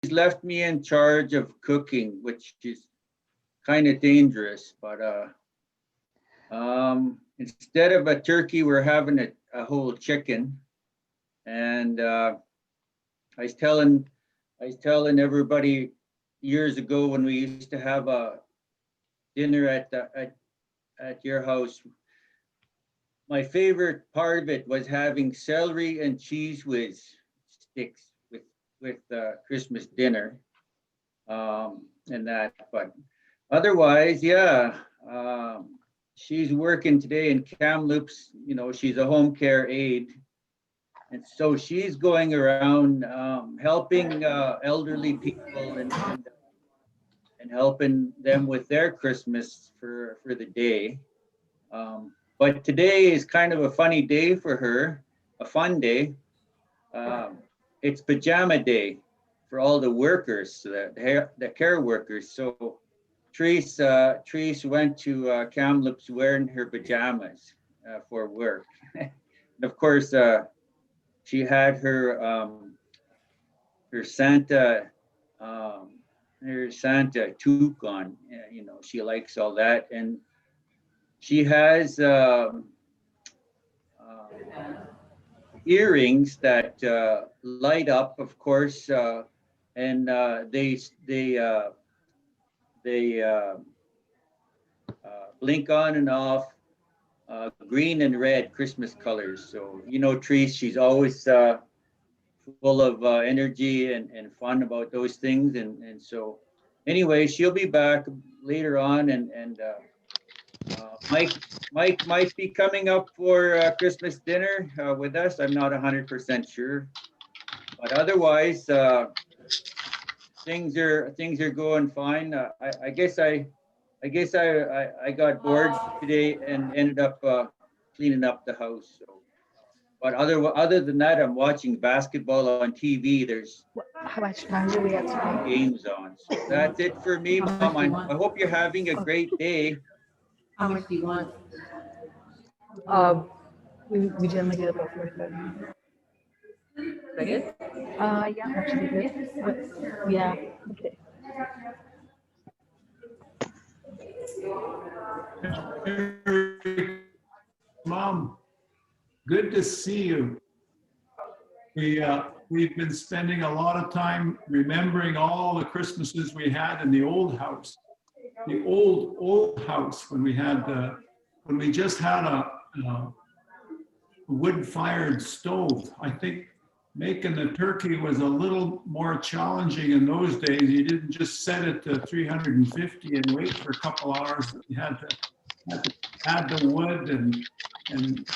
left me in charge of cooking, which is kind of dangerous. But instead of a turkey, we're having a whole chicken. And I was telling everybody years ago when we used to have a dinner at your house. My favorite part of it was having celery and cheese whiz sticks with Christmas dinner, and that. But otherwise, yeah, she's working today in Kamloops. You know, she's a home care aide, and so she's going around helping elderly people and helping them with their Christmas for the day. But today is kind of a funny day for her, a fun day. Um, it's pajama day for all the workers, the care workers. So Therese went to Kamloops wearing her pajamas for work. And of course, she had her Santa um, her Santa toque on. You know, she likes all that, and she has earrings that light up, of course, and they blink on and off, green and red Christmas colors. So you know, Therese, she's always full of energy and fun about those things, and so anyway, she'll be back later on, and Mike might be coming up for Christmas dinner with us. I'm not 100% sure, but otherwise, things are going fine. I got bored today and ended up cleaning up the house. So, but other than that, I'm watching basketball on TV. There's How much time do we have today? games on. So that's it for me, Mom. I hope you're having a great day. How much do you want? We generally get about 45 minutes. Good? Yeah, actually good. But, yeah, okay. Mom, good to see you. We've been spending a lot of time remembering all the Christmases we had in the old house. The old house when we just had a wood-fired stove. I think making the turkey was a little more challenging in those days. You didn't just set it to 350 and wait for a couple hours. You had to add the wood and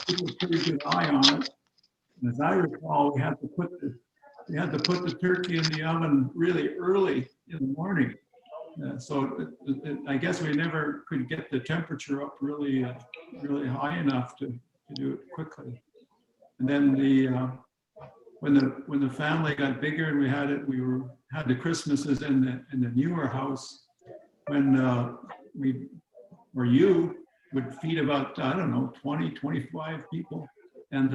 keep a pretty good eye on it. And as I recall, we had to put the turkey in the oven really early in the morning. I guess we never could get the temperature up really high enough to do it quickly. And then when the family got bigger and we had the Christmases in the newer house, when you would feed about, I don't know, 20, 25 people. And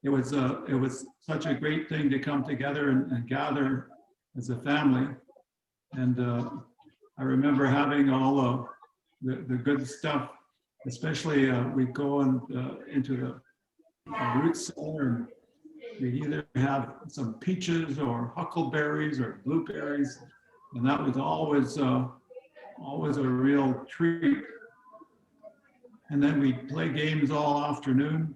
it was such a great thing to come together and gather as a family. And I remember having all the good stuff, especially we'd go into the root cellar and we'd either have some peaches or huckleberries or blueberries. And that was always a real treat. And then we'd play games all afternoon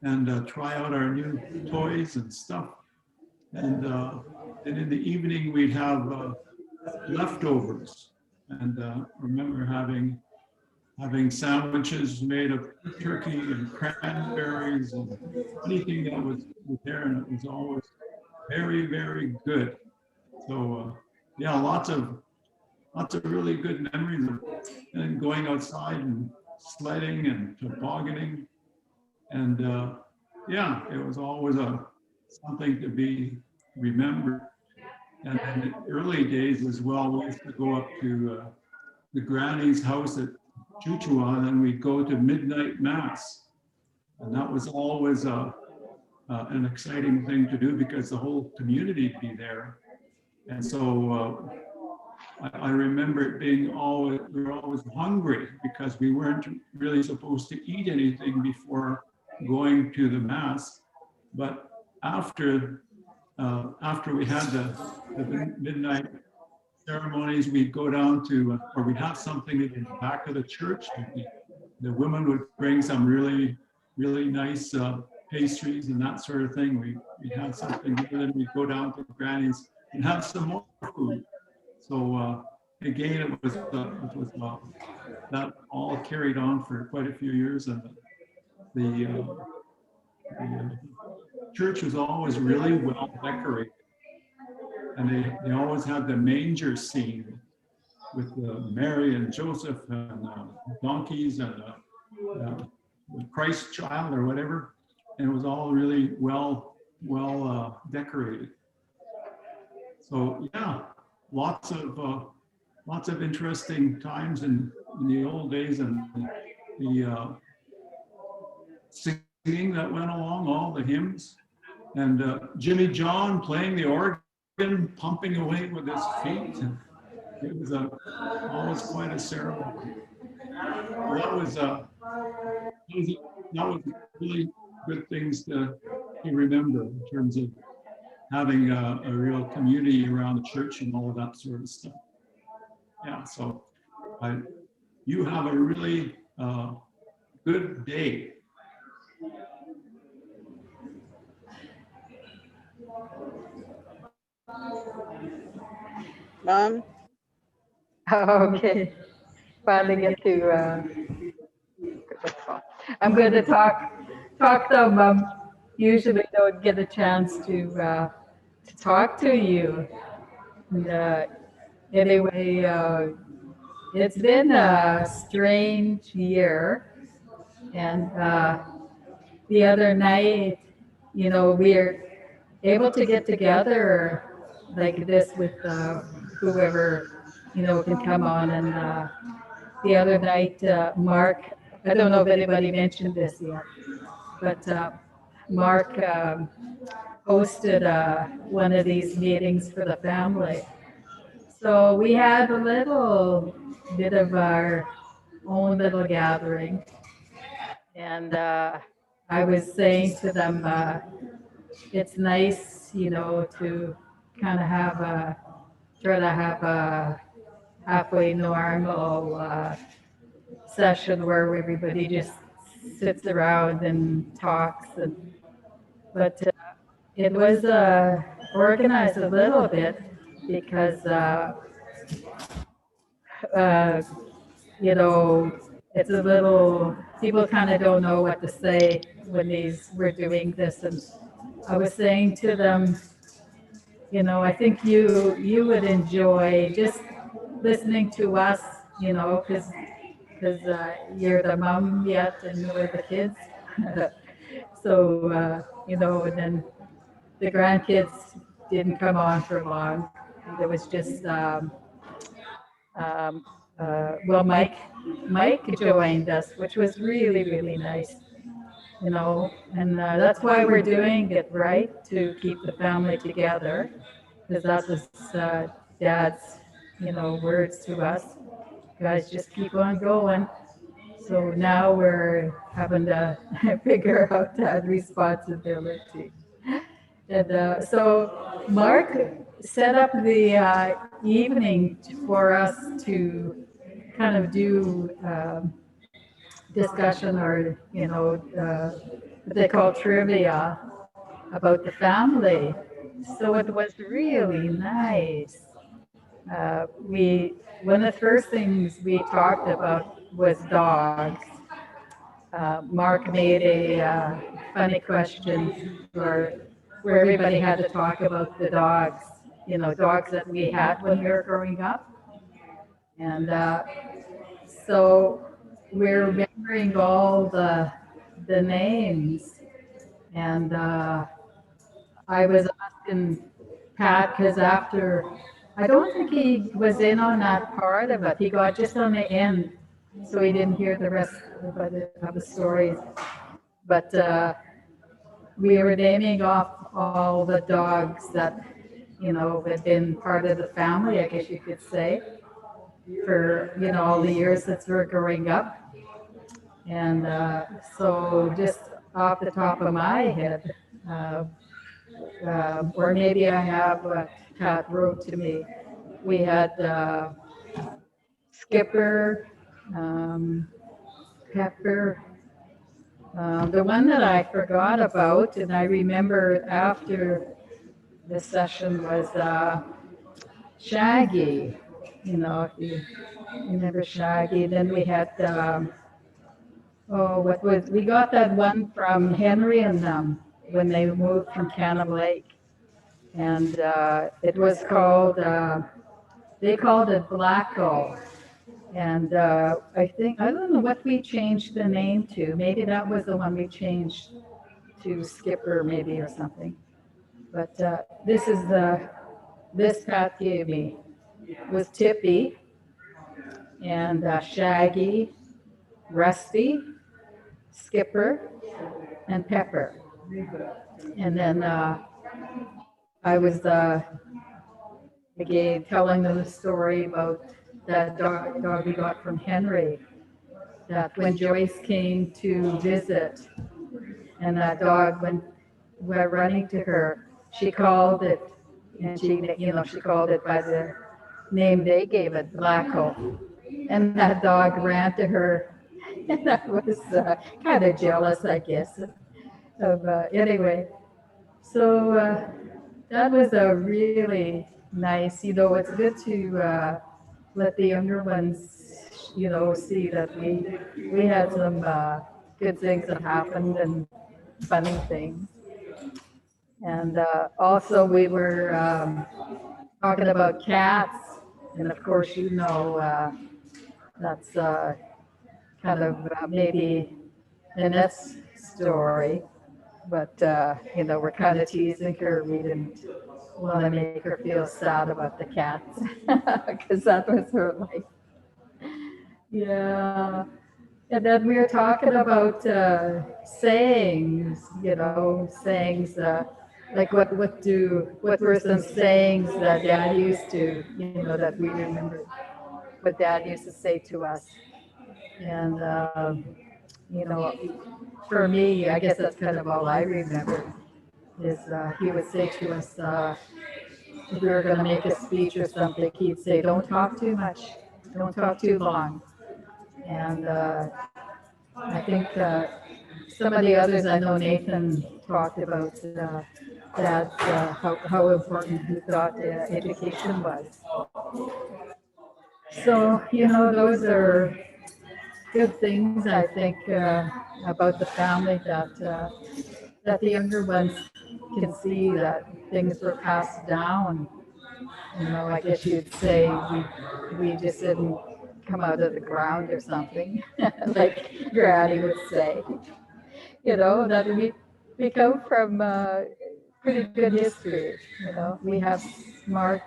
and try out our new toys and stuff. And in the evening, we'd have leftovers. And remember having sandwiches made of turkey and cranberries and anything that was there, and it was always very, very good. So yeah, lots of really good memories of going outside and sledding and tobogganing. And yeah, it was always something to be remembered. And in the early days as well, we used to go up to the granny's house at Chuchuan, and we'd go to midnight mass. And that was always an exciting thing to do because the whole community would be there. And so I remember it being always, we were always hungry because we weren't really supposed to eat anything before going to the Mass. But after we had the midnight ceremonies, we'd go down to, or we'd have something in the back of the church. The women would bring some really nice pastries and that sort of thing. We'd have something, and then we'd go down to Granny's and have some more food. So again, it was that all carried on for quite a few years, and the church was always really well decorated, and they always had the manger scene with Mary and Joseph and donkeys and the Christ child or whatever, and it was all really well decorated. So yeah, lots of interesting times in the old days, and the singing that went along, all the hymns, and Jimmy John playing the organ, pumping away with his feet. It was always quite a ceremony. That was really good things to remember in terms of having a real community around the church and all of that sort of stuff. Yeah, so you have a really good day. Mom? Okay. Finally get to, I'm going to talk though, Mom. Usually don't get a chance to talk to you. And, anyway, it's been a strange year. And the other night, we're able to get together like this with whoever, can come on. And the other night, Mark, I don't know if anybody mentioned this yet, but Mark hosted one of these meetings for the family. So we had a little bit of our own little gathering. And I was saying to them, it's nice, to kind of try to have a halfway normal session where everybody just sits around and talks. But it was organized a little bit because, it's a little, people kind of don't know what to say when we're doing this. And I was saying to them, I think you would enjoy just listening to us, because you're the mom yet and we're the kids. So, and then the grandkids didn't come on for long. It was just, well, Mike joined us, which was really, really nice, and that's why we're doing it, right? To keep the family together, because that was Dad's, words to us. Guys, just keep on going. So now we're having to figure out that responsibility. And so Mark set up the evening for us to kind of do discussion or, what they call trivia about the family. So it was really nice. One of the first things we talked about was dogs. Mark made a funny question where everybody had to talk about the dogs, dogs that we had when we were growing up. And so we're remembering all the names. And I was asking Pat, because I don't think he was in on that part of it. He got just on the end, so he didn't hear the rest of the stories. But we were naming off all the dogs that had been part of the family, I guess you could say, for, all the years since we were growing up. And so just off the top of my head, or maybe I have what Pat wrote to me. We had Skipper, Pepper. The one that I forgot about, and I remember after the session, was Shaggy. If you remember Shaggy. Then we had, we got that one from Henry and them when they moved from Cannon Lake. And it was called, they called it Blacko. And I don't know what we changed the name to. Maybe that was the one we changed to Skipper, maybe, or something. But this Pat gave me was Tippy and Shaggy, Rusty, Skipper, and Pepper. And then I was again telling them the story about that dog we got from Henry, that when Joyce came to visit and that dog went running to her, she called it, and she called it by the name they gave it, Blacko. And that dog ran to her, and I was kind of jealous, I guess. Anyway, so that was a really nice, it's good to let the younger ones, see that we had some good things that happened and funny things. And also we were talking about cats, and of course, that's kind of maybe Annette's story, but we're kind of teasing her. We didn't want to make her feel sad about the cats because that was her life. Yeah. And then we were talking about sayings, sayings like what were some sayings that Dad used to, that we remember what Dad used to say to us. And for me, I guess that's kind of all I remember is he would say to us, if we were going to make a speech or something, he'd say, don't talk too much, don't talk too long. And I think some of the others, I know Nathan talked about that, how important he thought education was. So, those are good things, I think, about the family that the younger ones can see that things were passed down. I guess you'd say we just didn't come out of the ground or something, like Granny would say. That we come from pretty good history. We have smart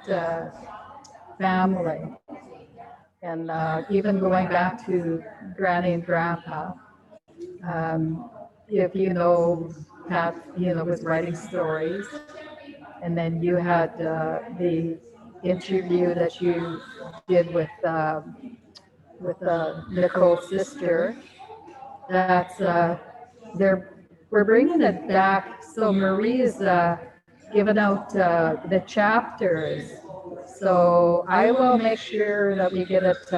family. And even going back to Granny and Grandpa, if Pat, was writing stories, and then you had the interview that you did with Nicole's sister. That's we're bringing it back. So Marie is giving out the chapters. So I will make sure that we get it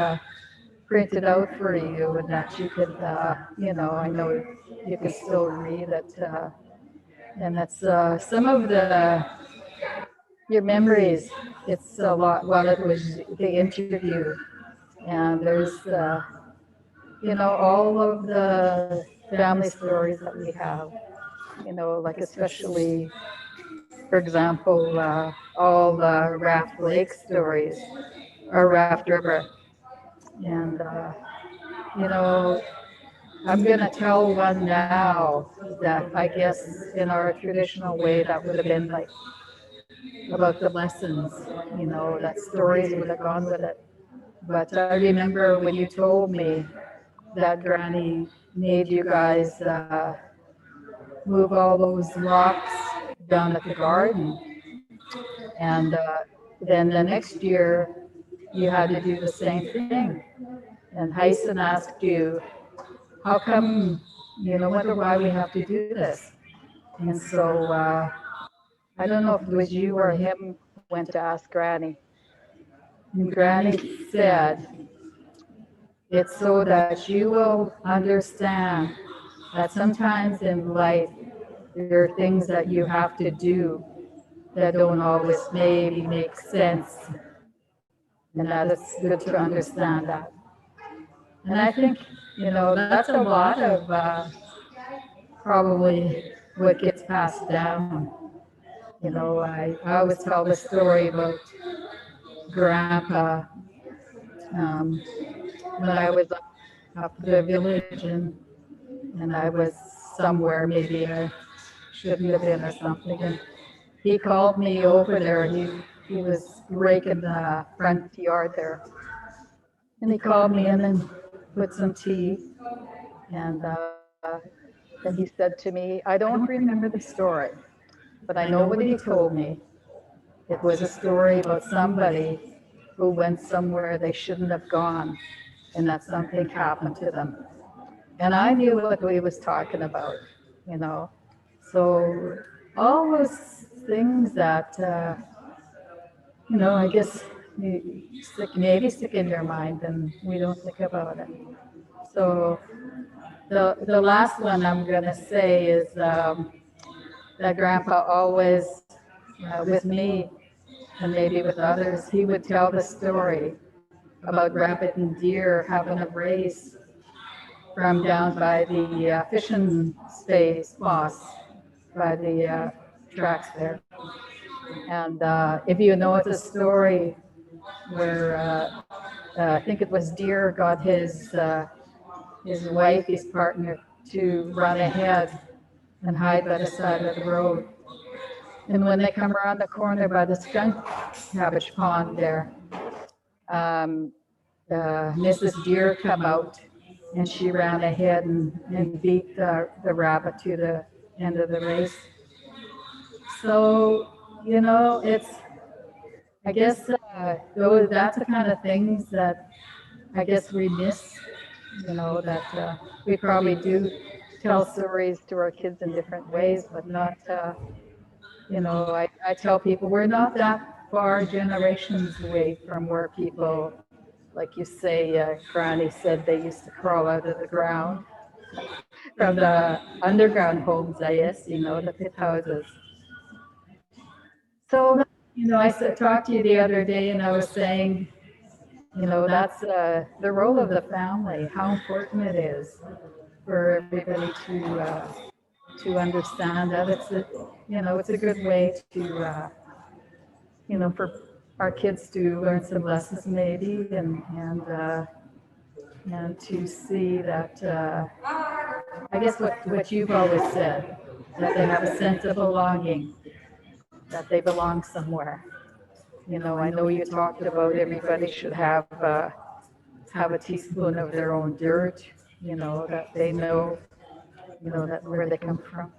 printed out for you, and that you could, I know you can still read it. And that's some of your memories. It's a lot. Well, it was the interview, and there's all of the family stories that we have. Like especially, for example, all the Raft Lake stories, or Raft River. And, I'm going to tell one now that I guess in our traditional way that would have been like about the lessons, that stories would have gone with it. But I remember when you told me that Granny made you guys move all those rocks down at the garden. And then the next year, you had to do the same thing. And Hyson asked you, how come, wonder why we have to do this? And so I don't know if it was you or him went to ask Granny. And Granny said, it's so that you will understand that sometimes in life there are things that you have to do that don't always maybe make sense, and that it's good to understand that. And I think, that's a lot of probably what gets passed down. I always tell the story about Grandpa um, when I was up the village and I was somewhere maybe I shouldn't have been or something. And he called me over there. He was raking the front yard there. And he called me in and put some tea. And then he said to me, I don't remember the story, but I know what he told me. It was a story about somebody who went somewhere they shouldn't have gone and that something happened to them. And I knew what he was talking about, you know. So all those things that, I guess maybe stick in your mind and we don't think about it. So the last one I'm going to say is that Grandpa always, with me and maybe with others, he would tell the story about rabbit and deer having a race from down by the fishing space, Moss, by the tracks there. And if you know, it's a story where I think it was Deer got his wife, his partner, to run ahead and hide by the side of the road. And when they come around the corner by the skunk cabbage pond there, Mrs. Deer come out and she ran ahead and beat the rabbit to the end of the race. So, it's, I guess, that's the kind of things that I guess we miss, that we probably do tell stories to our kids in different ways, but not, I tell people we're not that far generations away from where people, like you say, Granny said they used to crawl out of the ground from the underground homes, I guess, the pit houses. So, I talked to you the other day and I was saying, that's the role of the family, how important it is for everybody to understand that it's a good way to, for our kids to learn some lessons maybe and to see that, I guess what you've always said, that they have a sense of belonging, that they belong somewhere. I know you talked about everybody should have a teaspoon of their own dirt, that they know, that where they come from.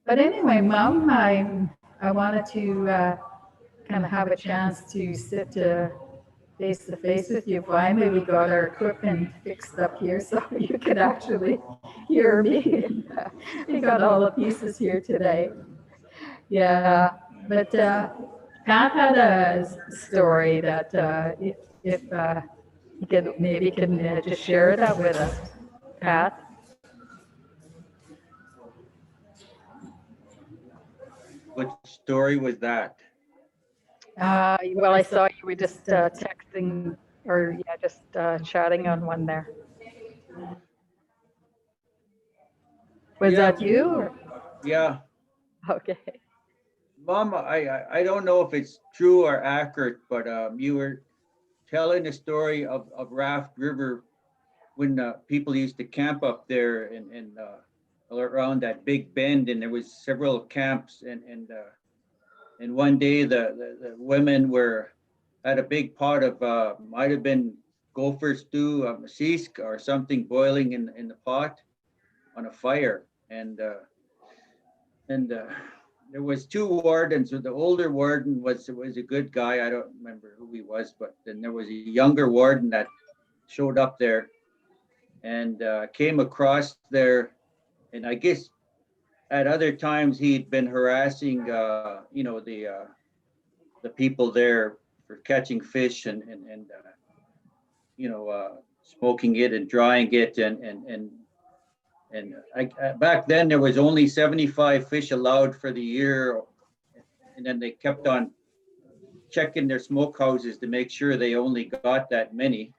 But anyway, Mom, I wanted to kind of have a chance to sit face to face with you. Finally, we got our equipment fixed up here so you could actually hear me. We got all the pieces here today. Yeah, but Pat had a story that if you could maybe just share that with us, Pat. What story was that? Well, I saw you were just texting or just chatting on one there. Was that you? Or? Yeah. Okay. Mom, I don't know if it's true or accurate, but you were telling the story of Raft River when people used to camp up there and around that big bend, and there was several camps, and one day the women had a big pot of might have been gopher stew, masisk or something boiling in the pot on a fire, and there was two wardens. So the older warden was a good guy. I don't remember who he was, but then there was a younger warden that showed up there and came across there. And I guess at other times he'd been harassing, the people there for catching fish and smoking it and drying it and back then there was only 75 fish allowed for the year, and then they kept on checking their smokehouses to make sure they only got that many,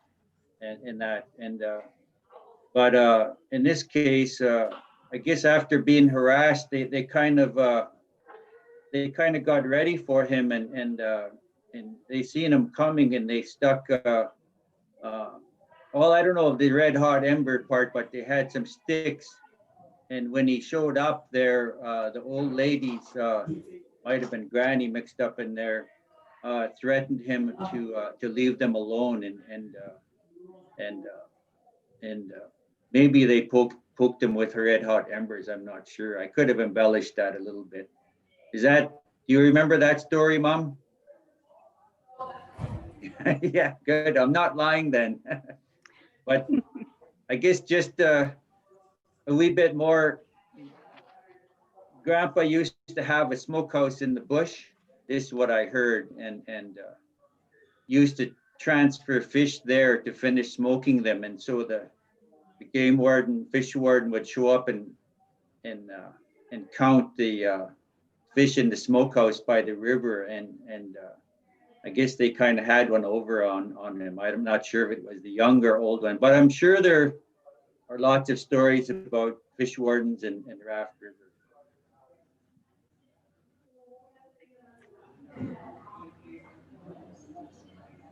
but in this case, I guess after being harassed, they kind of got ready for him and they seen him coming and they stuck. Well, I don't know if the red hot ember part, but they had some sticks. And when he showed up there, the old ladies, might have been Granny mixed up in there, threatened him to leave them alone and maybe they poked him with red hot embers. I'm not sure. I could have embellished that a little bit. Do you remember that story, Mom? Yeah, good. I'm not lying then. But I guess just a wee bit more. Grandpa used to have a smokehouse in the bush. This is what I heard, and used to transfer fish there to finish smoking them. And so the game warden, fish warden would show up and count the fish in the smokehouse by the river, and I guess they kind of had one over on him. I'm not sure if it was the young or old one, but I'm sure there are lots of stories about fish wardens and Raft River.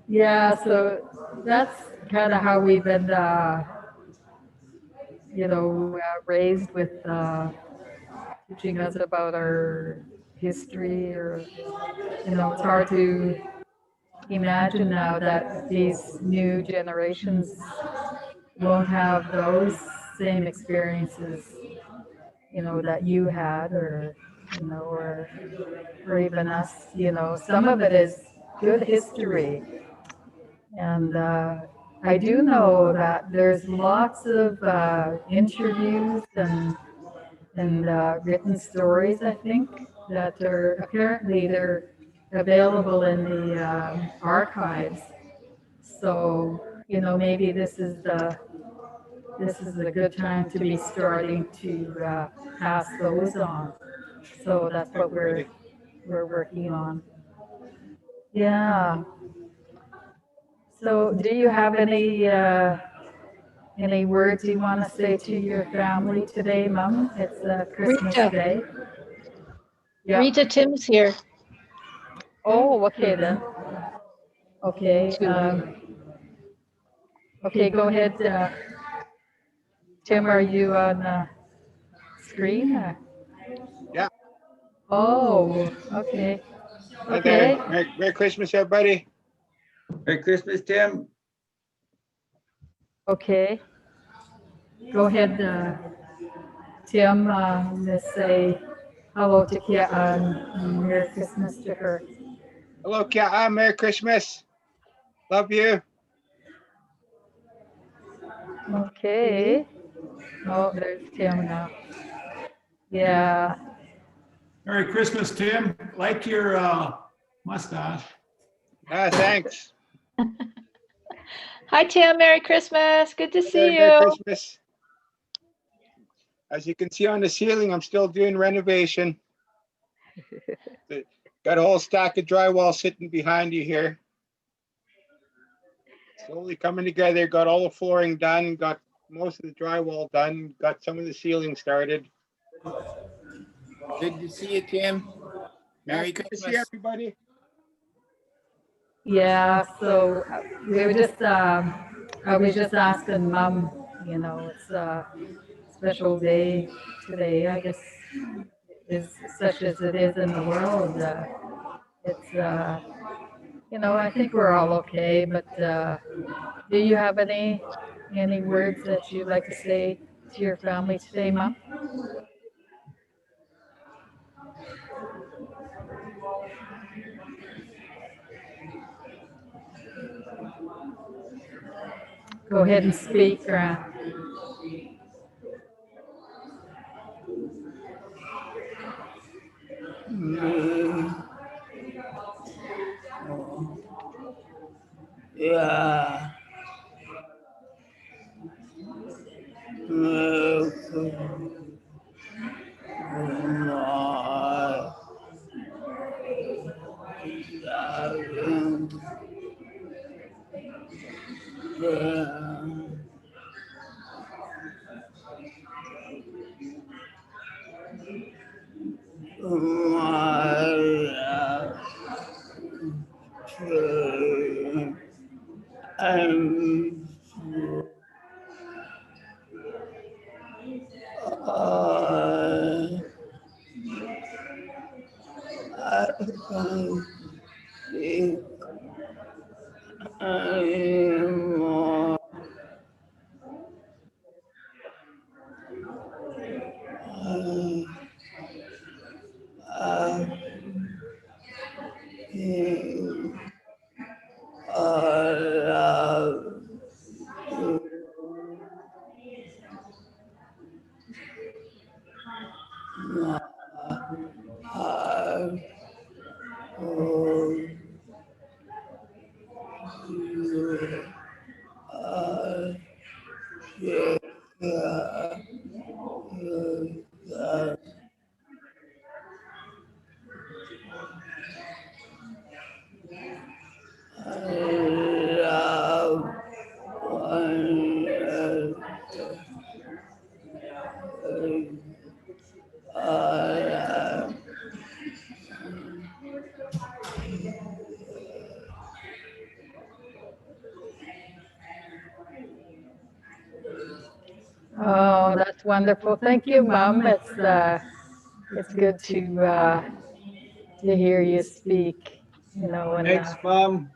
Yeah, so that's kind of how we've been, raised with teaching us about our history, or, it's hard to imagine now that these new generations won't have those same experiences, that you had, or, or even us, some of it is good history. And I do know that there's lots of interviews and written stories, I think, that are apparently they're available in the archives. So, maybe this is a good time to be starting to pass those on. So that's what we're working on. Yeah. So do you have any words you want to say to your family today, Mom? It's Christmas Rita. Day. Yeah. Rita Tim's here. Oh, okay then. Okay. Okay, go ahead. Tim, are you on the screen? Yeah. Oh, okay. Okay. Okay. Merry Christmas, everybody. Merry Christmas, Tim. Okay. Go ahead, Tim. Let's say hello to Kia and Merry Christmas to her. Hello, Kia. Merry Christmas. Love you. Okay. Oh, there's Tim now. Yeah. Merry Christmas, Tim. Like your mustache. Thanks. Hi, Tim. Merry Christmas. Good to see Merry you. Christmas. As you can see on the ceiling, I'm still doing renovation. Got a whole stack of drywall sitting behind you here. Slowly coming together. Got all the flooring done. Got most of the drywall done. Got some of the ceiling started. Good to see you, Tim. Merry Good to see Christmas. everybody. Yeah, so we were just, I was just asking Mom, it's a special day today, I guess, is such as it is in the world. It's, I think we're all okay, but do you have any words that you'd like to say to your family today, Mom? go ahead and speak, Grant. Yeah. Oh, that's wonderful. Thank you, Mom. It's good to hear you speak. You know, and Thanks, Mom.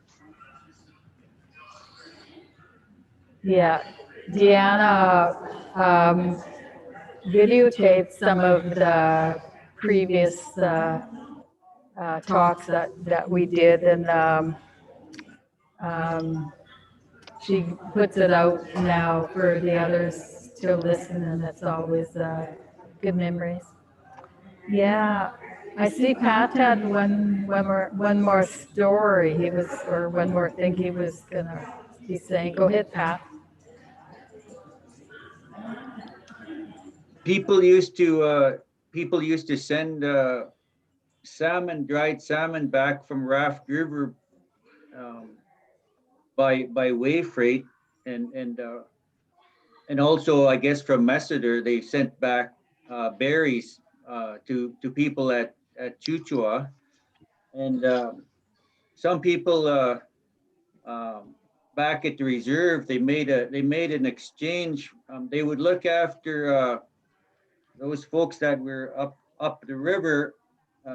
yeah, Deanna videotaped some of the previous talks that we did, and she puts it out now for the others to listen, and that's always good memories. Yeah, I see Pat had one more story. He was, or one more thing he was gonna be saying. Go ahead, Pat. People used to send salmon, dried salmon back from Raft River um, by way freight, and also I guess from Messiter they sent back berries to people at Chuchua, and some people back at the reserve they made an exchange. They would look after those folks that were up the river.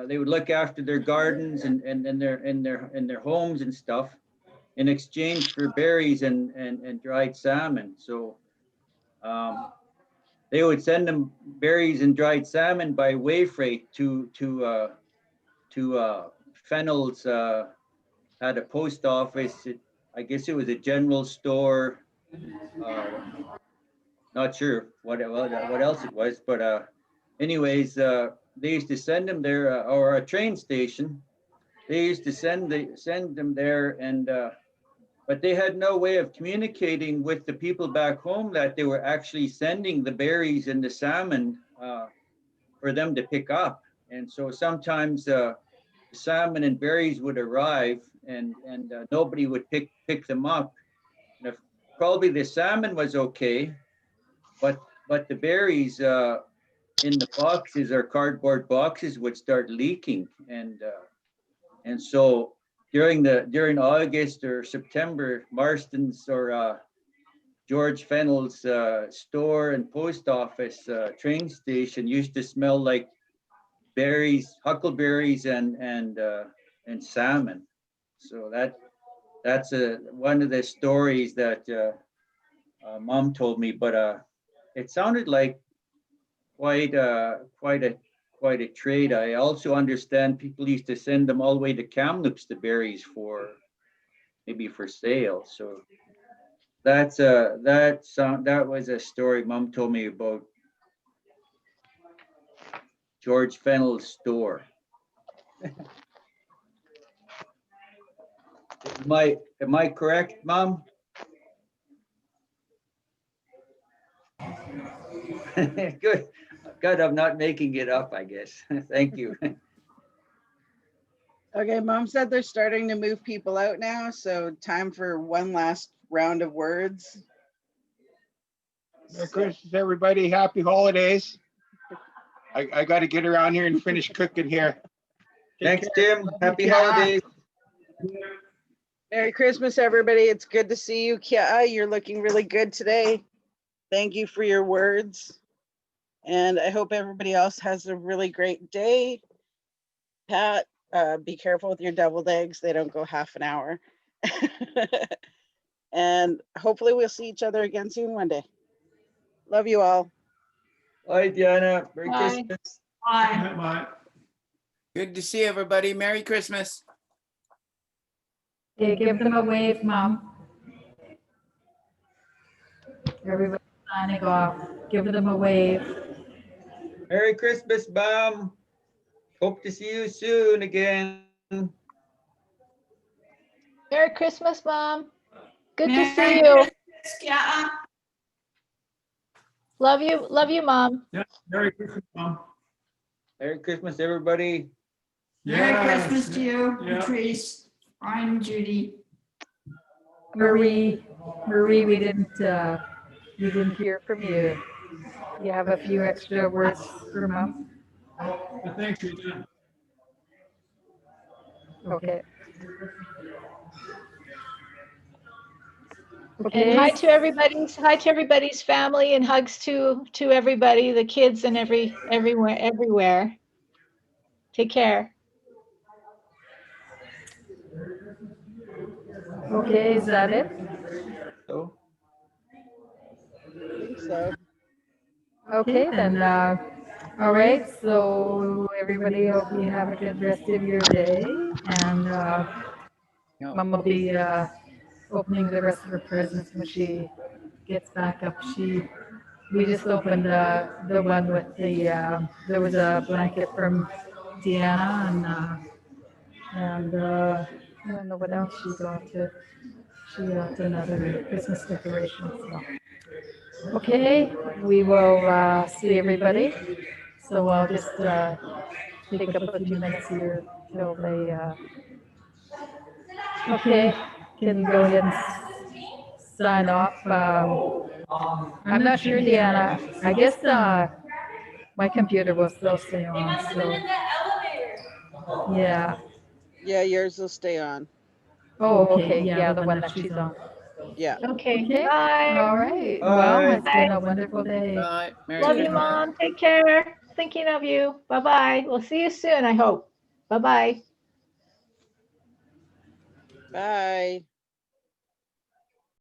They would look after their gardens and their homes and stuff in exchange for berries and dried salmon. So they would send them berries and dried salmon by way freight to Fennel's at a post office. I guess it was a general store. Not sure what else it was, but anyways, they used to send them there, or a train station. They used to send them there, and but they had no way of communicating with the people back home that they were actually sending the berries and the salmon for them to pick up. And so sometimes salmon and berries would arrive, and nobody would pick them up. And probably the salmon was okay, but the berries in the boxes or cardboard boxes would start leaking, and so during August or September, Marston's or George Fennel's store and post office train station used to smell like berries, huckleberries, and salmon. So that's one of the stories that Mom told me, but it sounded like quite a trade. I also understand people used to send them all the way to Kamloops, the berries, for maybe for sale. So that was a story Mom told me about George Fennell's store. Am I correct, Mom? Good, good. I'm not making it up, I guess. Thank you. Okay, Mom said they're starting to move people out now, so time for one last round of words. Merry Christmas, everybody. Happy holidays. I got to get around here and finish cooking here. Take Thanks, care. Tim. Happy Yeah. holidays. Merry Christmas, everybody. It's good to see you. Kia, you're looking really good today. Thank you for your words. And I hope everybody else has a really great day. Pat, be careful with your deviled eggs. They don't go half an hour. And hopefully we'll see each other again soon one day. Love you all. Bye, Diana. Merry Bye. Christmas. Bye. Good to see everybody. Merry Christmas. Okay, give them a wave, Mom. Everybody signing off. Give them a wave. Merry Christmas, Mom. Hope to see you soon again. Merry Christmas, Mom. Good to see you. Love you, Mom. Yeah, Merry Christmas, Mom. Merry Christmas, everybody. Merry Yes, Christmas to you, yeah. Patrice, Brian, and Judy. Marie, we didn't hear from you. You have a few extra words for Mom? I think we did. Okay. And hi to everybody's family and hugs to everybody, the kids and everywhere. Take care. Okay, is that it? So, I think so. Okay, then, all right, so everybody, hope you have a good rest of your day, and, Mom will be, opening the rest of her presents when she gets back up. We just opened, the one with there was a blanket from Deanna, and, I don't know what else she got another Christmas decoration, so. Okay, we will see everybody. So I'll just take up a few minutes here till they, okay, can you go ahead and sign off? I'm not sure, Deanna. I guess my computer will still stay on, so. Yeah. Yeah, yours will stay on. Oh, okay, yeah, the one that she's on. Yeah. Okay. Okay, Bye. all right. Bye. Well, it's been a wonderful day. Bye. Merry Love you, Christmas. Mom. Take care. Thinking of you. Bye-bye. We'll see you soon, I hope. Bye-bye. Bye.